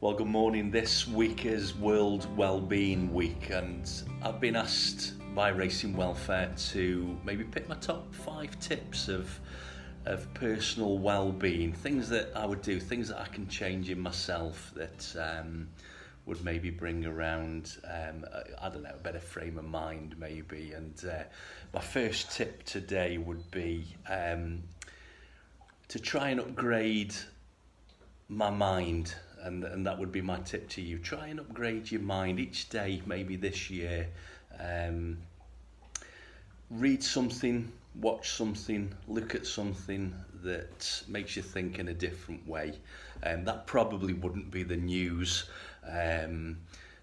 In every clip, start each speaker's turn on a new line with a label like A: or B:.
A: Well, good morning. This week is World Wellbeing Week, and I've been asked by Racing Welfare to maybe pick my top 5 tips of personal well-being, things that I would do, things that I can change in myself that would maybe bring around, I don't know, a better frame of mind maybe. And my first tip today would be to try and upgrade my mind, and that would be my tip to you. Try and upgrade your mind each day, maybe this year. Read something, watch something, look at something that makes you think in a different way. That probably wouldn't be the news,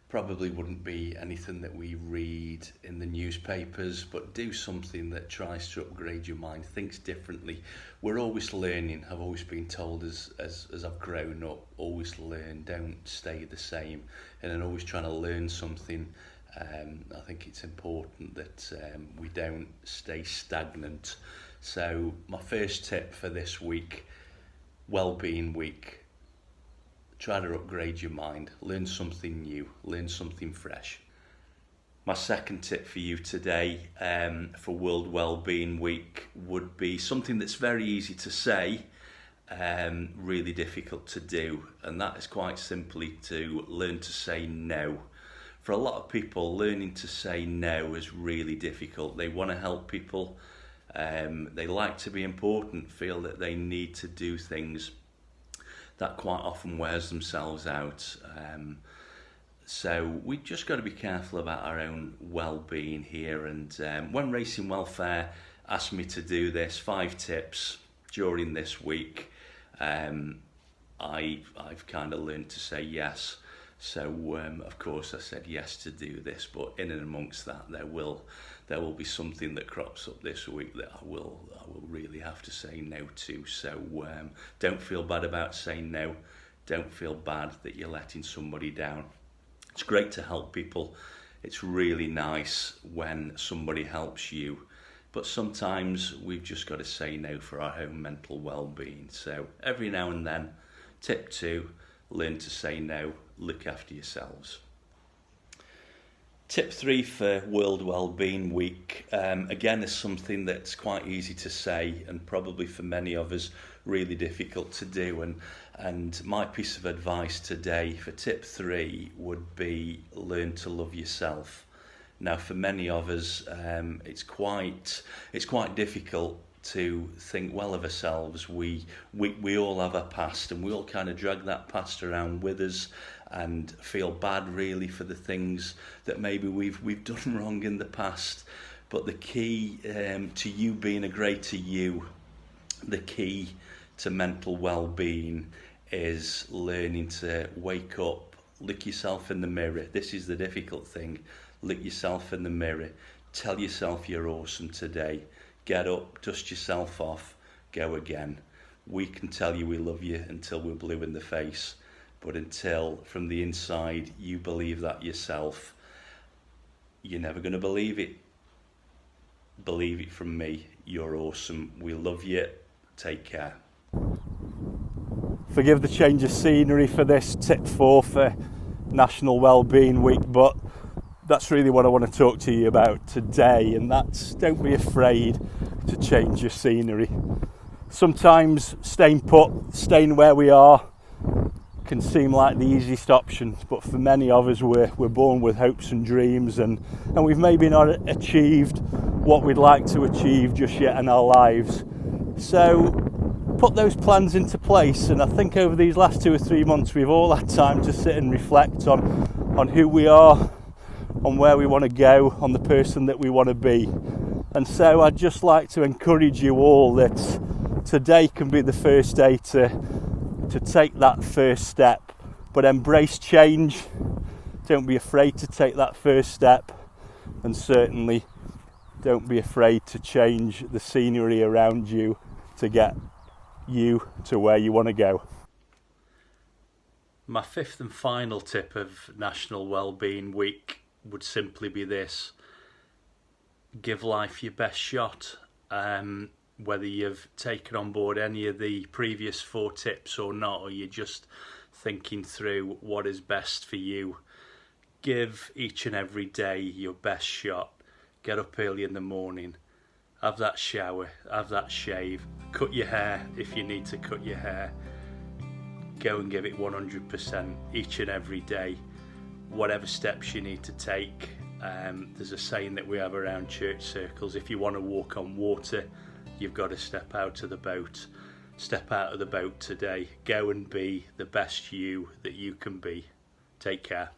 A: probably wouldn't be anything that we read in the newspapers, but do something that tries to upgrade your mind, thinks differently. We're always learning. I've always been told as I've grown up, always learn, don't stay the same, and then always trying to learn something. I think it's important that we don't stay stagnant. So my first tip for this week, Wellbeing Week, try to upgrade your mind, learn something new, learn something fresh. My second tip for you today for World Wellbeing Week would be something that's very easy to say, really difficult to do, and that is quite simply to learn to say no. For a lot of people, learning to say no is really difficult. They want to help people, they like to be important, feel that they need to do things. That quite often wears themselves out. So we just got to be careful about our own well-being here. And when Racing Welfare asked me to do this, 5 tips during this week, I've kind of learned to say yes. So of course I said yes to do this, but in and amongst that there will be something that crops up this week that I will really have to say no to. So don't feel bad about saying no. Don't feel bad that you're letting somebody down. It's great to help people. It's really nice when somebody helps you, but sometimes we've just got to say no for our own mental well-being. So every now and then, tip 2, learn to say no. Look after yourselves. Tip 3 for World Wellbeing Week, again, is something that's quite easy to say and probably for many of us really difficult to do. And my piece of advice today for tip 3 would be learn to love yourself. Now, for many of us, it's quite difficult to think well of ourselves. We all have a past, and we all kind of drag that past around with us and feel bad really for the things that maybe we've done wrong in the past. But the key to you being a greater you, the key to mental well-being is learning to wake up, look yourself in the mirror. This is the difficult thing. Look yourself in the mirror, tell yourself you're awesome today. Get up, dust yourself off, go again. We can tell you we love you until we're blue in the face, but until from the inside you believe that yourself, you're never going to believe it. Believe it from me. You're awesome. We love you. Take care.
B: Forgive the change of scenery for this tip 4 for National Wellbeing Week, but that's really what I want to talk to you about today, and that's don't be afraid to change your scenery. Sometimes staying put, staying where we are, can seem like the easiest option, but for many of us we're born with hopes and dreams, and we've maybe not achieved what we'd like to achieve just yet in our lives. So put those plans into place, and I think over these last 2 or 3 months we've all had time to sit and reflect on who we are, on where we want to go, on the person that we want to be. And so I'd just like to encourage you all that today can be the first day to take that first step, but embrace change. Don't be afraid to take that first step, and certainly don't be afraid to change the scenery around you to get you to where you want to go.
A: My 5th and final tip of National Wellbeing Week would simply be this: give life your best shot. Whether you've taken on board any of the previous 4 tips or not, or you're just thinking through what is best for you. Give each and every day your best shot. Get up early in the morning, have that shower, have that shave, cut your hair if you need to cut your hair. Go and give it 100% each and every day. Whatever steps you need to take. There's a saying that we have around church circles: if you want to walk on water, you've got to step out of the boat. Step out of the boat today. Go and be the best you that you can be. Take care.